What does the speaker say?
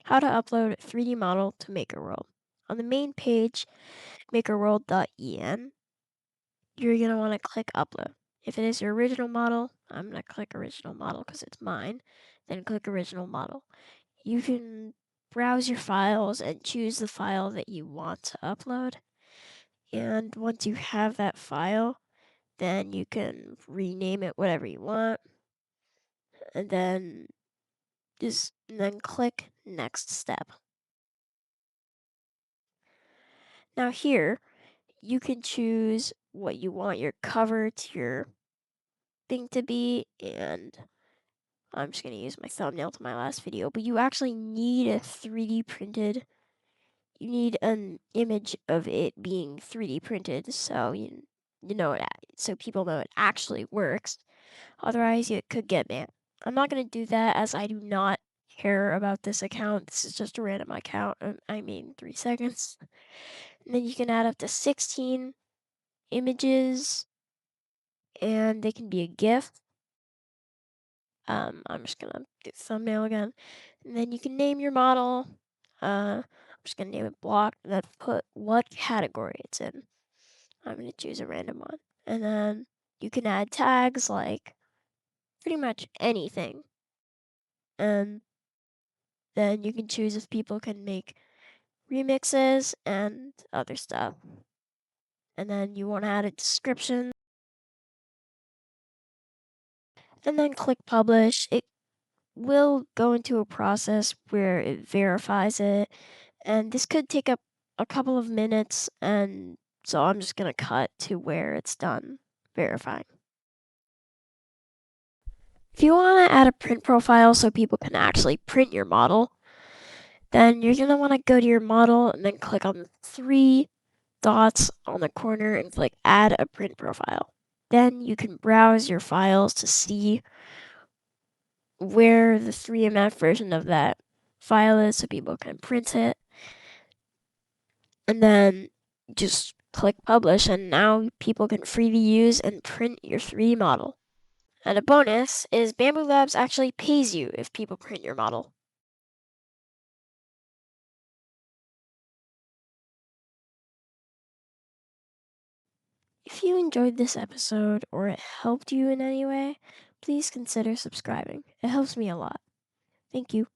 How to upload a 3D model to MakerWorld. On the main page, makerworld.en, you're going to want to click Upload. If it is your original model, I'm going to click Original Model because it's mine, then click Original Model. You can browse your files and choose the file that you want to upload. And once you have that file, then you can rename it whatever you want. And then click Next Step. Now here, you can choose what you want your cover to your thing to be, and I'm just going to use my thumbnail to my last video, but you actually need a 3D printed, you need an image of it being 3D printed so you know it, so people know it actually works. Otherwise, it could get banned. I'm not going to do that as I do not care about this account. This is just a random account. I mean, 3 seconds. And then you can add up to 16 images, and they can be a GIF. I'm just gonna do thumbnail again, and then you can name your model. I'm just gonna name it block, and then put what category it's in. I'm gonna choose a random one, and then you can add tags like pretty much anything, and then you can choose if people can make remixes and other stuff. And then you want to add a description, and then click publish. It will go into a process where it verifies it, and this could take up a couple of minutes, and so I'm just going to cut to where it's done verifying. If you want to add a print profile so people can actually print your model, then you're going to want to go to your model and then click on the 3 dots on the corner and click add a print profile. Then you can browse your files to see where the 3MF version of that file is so people can print it. And then just click publish, and now people can freely use and print your 3D model. And a bonus is Bamboo Labs actually pays you if people print your model. If you enjoyed this episode or it helped you in any way, please consider subscribing. It helps me a lot. Thank you.